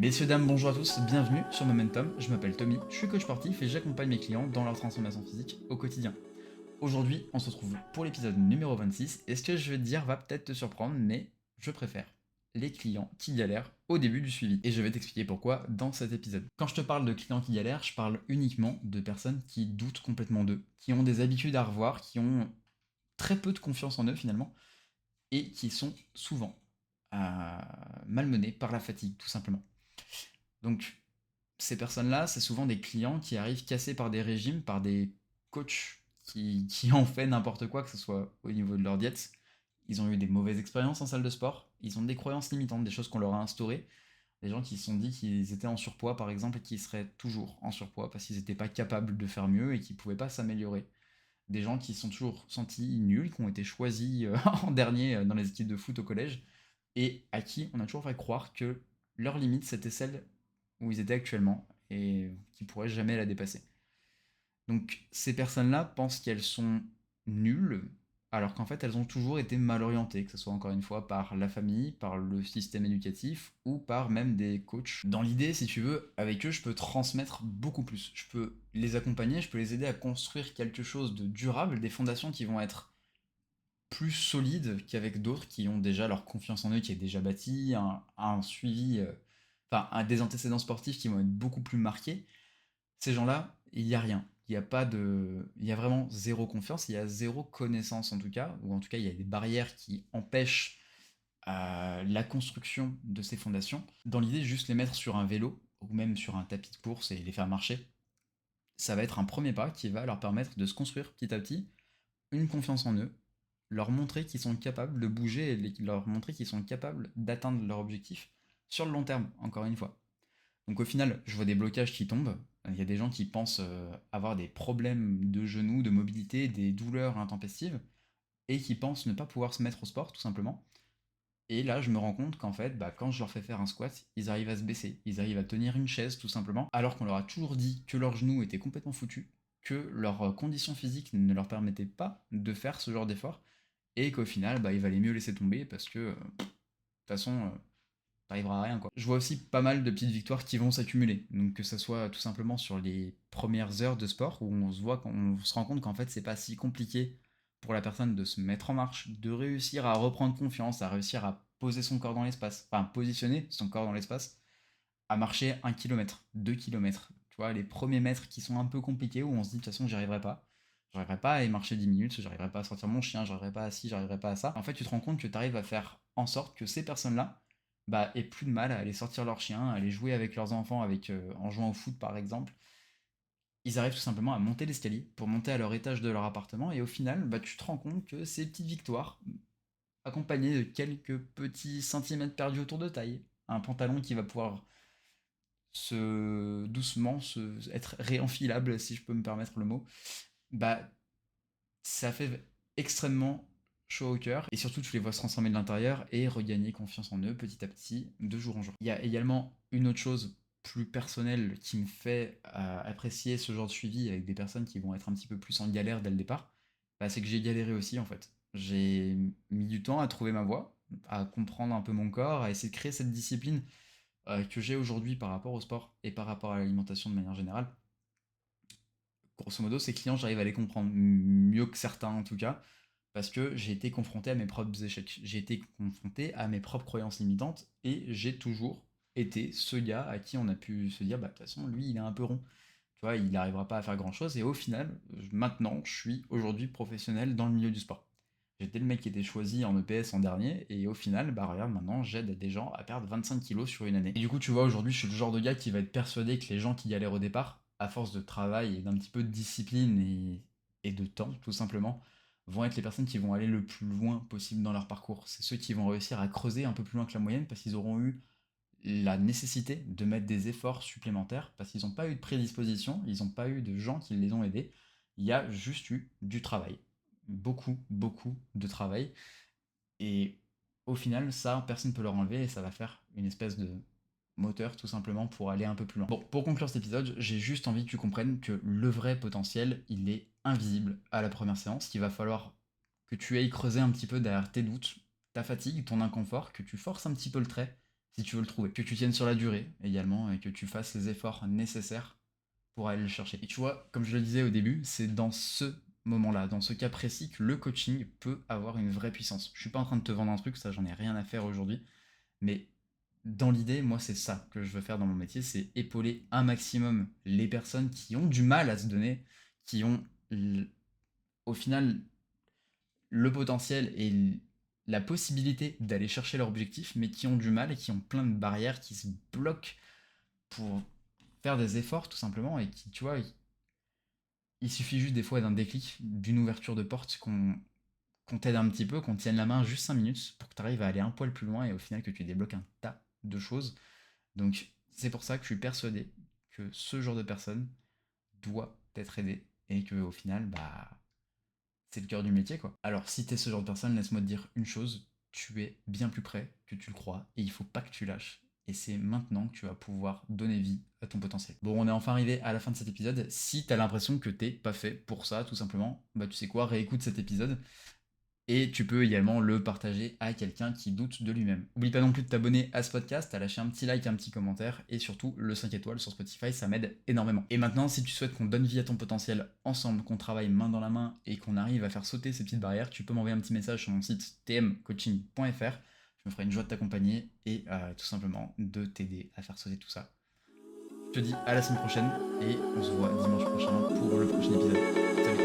Messieurs, dames, bonjour à tous, bienvenue sur Momentum. Je m'appelle Tommy, je suis coach sportif et j'accompagne mes clients dans leur transformation physique au quotidien. Aujourd'hui, on se retrouve pour l'épisode numéro 26 et ce que je vais te dire va peut-être te surprendre, mais je préfère les clients qui galèrent au début du suivi. Et je vais t'expliquer pourquoi dans cet épisode. Quand je te parle de clients qui galèrent, je parle uniquement de personnes qui doutent complètement d'eux, qui ont des habitudes à revoir, qui ont très peu de confiance en eux finalement et qui sont souvent malmenés par la fatigue tout simplement. Donc ces personnes-là, c'est souvent des clients qui arrivent cassés par des régimes, par des coachs qui ont fait n'importe quoi, que ce soit au niveau de leur diète. Ils ont eu des mauvaises expériences en salle de sport, ils ont des croyances limitantes, des choses qu'on leur a instaurées. Des gens qui se sont dit qu'ils étaient en surpoids, par exemple, et qui seraient toujours en surpoids parce qu'ils n'étaient pas capables de faire mieux et qui ne pouvaient pas s'améliorer. Des gens qui se sont toujours sentis nuls, qui ont été choisis en dernier dans les équipes de foot au collège, et à qui on a toujours fait croire que leur limite c'était celle où ils étaient actuellement et qui pourraient jamais la dépasser. Donc ces personnes-là pensent qu'elles sont nulles, alors qu'en fait elles ont toujours été mal orientées, que ce soit encore une fois par la famille, par le système éducatif ou par même des coachs. Dans l'idée, si tu veux, avec eux je peux transmettre beaucoup plus. Je peux les accompagner, je peux les aider à construire quelque chose de durable, des fondations qui vont être plus solides qu'avec d'autres qui ont déjà leur confiance en eux qui est déjà bâtie, un suivi, des antécédents sportifs qui vont être beaucoup plus marqués. Ces gens-là, il n'y a rien. Il y a pas de, il y a vraiment zéro confiance, il y a zéro connaissance en tout cas, ou en tout cas il y a des barrières qui empêchent la construction de ces fondations. Dans l'idée, juste les mettre sur un vélo ou même sur un tapis de course et les faire marcher, ça va être un premier pas qui va leur permettre de se construire petit à petit une confiance en eux, leur montrer qu'ils sont capables de bouger et leur montrer qu'ils sont capables d'atteindre leur objectif sur le long terme, encore une fois. Donc au final, je vois des blocages qui tombent. Il y a des gens qui pensent avoir des problèmes de genoux, de mobilité, des douleurs intempestives, et qui pensent ne pas pouvoir se mettre au sport, tout simplement. Et là, je me rends compte qu'en fait, quand je leur fais faire un squat, ils arrivent à se baisser, ils arrivent à tenir une chaise, tout simplement, alors qu'on leur a toujours dit que leurs genoux étaient complètement foutus, que leur condition physique ne leur permettait pas de faire ce genre d'effort, et qu'au final, il valait mieux laisser tomber parce que, de toute façon, t'arriveras à rien, quoi. Je vois aussi pas mal de petites victoires qui vont s'accumuler. Donc que ça soit tout simplement sur les premières heures de sport où on se rend compte qu'en fait c'est pas si compliqué pour la personne de se mettre en marche, de réussir à reprendre confiance, à réussir à poser son corps dans l'espace, enfin positionner son corps dans l'espace, à marcher 1 kilomètre, 2 kilomètres. Tu vois, les premiers mètres qui sont un peu compliqués où on se dit de toute façon j'y arriverai pas. J'arriverai pas à aller marcher 10 minutes, j'arriverai pas à sortir mon chien, j'arriverai pas à ci, j'arriverai pas à ça. En fait, tu te rends compte que tu arrives à faire en sorte que ces personnes-là aient plus de mal à aller sortir leur chien, à aller jouer avec leurs enfants en jouant au foot par exemple. Ils arrivent tout simplement à monter l'escalier pour monter à leur étage de leur appartement et au final, tu te rends compte que ces petites victoires, accompagnées de quelques petits centimètres perdus autour de taille, un pantalon qui va pouvoir être réenfilable si je peux me permettre le mot, bah ça fait extrêmement chaud au cœur et surtout tu les vois se transformer de l'intérieur et regagner confiance en eux petit à petit de jour en jour. Il y a également une autre chose plus personnelle qui me fait apprécier ce genre de suivi avec des personnes qui vont être un petit peu plus en galère dès le départ, c'est que j'ai galéré aussi en fait. J'ai mis du temps à trouver ma voie, à comprendre un peu mon corps, à essayer de créer cette discipline que j'ai aujourd'hui par rapport au sport et par rapport à l'alimentation de manière générale. Grosso modo, ces clients, j'arrive à les comprendre mieux que certains en tout cas, parce que j'ai été confronté à mes propres échecs. J'ai été confronté à mes propres croyances limitantes et j'ai toujours été ce gars à qui on a pu se dire, de toute façon, lui, il est un peu rond. Tu vois, il n'arrivera pas à faire grand-chose. Et au final, maintenant, je suis aujourd'hui professionnel dans le milieu du sport. J'étais le mec qui était choisi en EPS en dernier, et au final, regarde, maintenant, j'aide des gens à perdre 25 kilos sur une année. Et du coup, tu vois, aujourd'hui, je suis le genre de gars qui va être persuadé que les gens qui galèrent au départ, à force de travail et d'un petit peu de discipline et de temps, tout simplement, vont être les personnes qui vont aller le plus loin possible dans leur parcours. C'est ceux qui vont réussir à creuser un peu plus loin que la moyenne parce qu'ils auront eu la nécessité de mettre des efforts supplémentaires parce qu'ils n'ont pas eu de prédisposition, ils n'ont pas eu de gens qui les ont aidés. Il y a juste eu du travail. Beaucoup, beaucoup de travail. Et au final, ça, personne ne peut leur enlever et ça va faire une espèce de moteur tout simplement pour aller un peu plus loin. Bon, pour conclure cet épisode, j'ai juste envie que tu comprennes que le vrai potentiel, il est invisible à la première séance, qu'il va falloir que tu ailles creuser un petit peu derrière tes doutes, ta fatigue, ton inconfort, que tu forces un petit peu le trait si tu veux le trouver. Que tu tiennes sur la durée également et que tu fasses les efforts nécessaires pour aller le chercher. Et tu vois, comme je le disais au début, c'est dans ce moment-là, dans ce cas précis, que le coaching peut avoir une vraie puissance. Je suis pas en train de te vendre un truc, ça j'en ai rien à faire aujourd'hui, mais dans l'idée, moi c'est ça que je veux faire dans mon métier, c'est épauler un maximum les personnes qui ont du mal à se donner, qui ont au final le potentiel et la possibilité d'aller chercher leur objectif, mais qui ont du mal et qui ont plein de barrières, qui se bloquent pour faire des efforts tout simplement et qui, tu vois, il suffit juste des fois d'un déclic, d'une ouverture de porte, qu'on t'aide un petit peu, qu'on tienne la main juste 5 minutes pour que tu arrives à aller un poil plus loin et au final que tu débloques un tas de choses. Donc c'est pour ça que je suis persuadé que ce genre de personne doit être aidé et que au final, bah, c'est le cœur du métier quoi. Alors si t'es ce genre de personne, laisse-moi te dire une chose, tu es bien plus près que tu le crois et il faut pas que tu lâches. Et c'est maintenant que tu vas pouvoir donner vie à ton potentiel. Bon, on est enfin arrivé à la fin de cet épisode. Si t'as l'impression que t'es pas fait pour ça, tout simplement, bah tu sais quoi, réécoute cet épisode. Et tu peux également le partager à quelqu'un qui doute de lui-même. N'oublie pas non plus de t'abonner à ce podcast, à lâcher un petit like, un petit commentaire, et surtout le 5 étoiles sur Spotify, ça m'aide énormément. Et maintenant, si tu souhaites qu'on donne vie à ton potentiel ensemble, qu'on travaille main dans la main, et qu'on arrive à faire sauter ces petites barrières, tu peux m'envoyer un petit message sur mon site tmcoaching.fr. Je me ferai une joie de t'accompagner et tout simplement de t'aider à faire sauter tout ça. Je te dis à la semaine prochaine, et on se voit dimanche prochain pour le prochain épisode. Salut!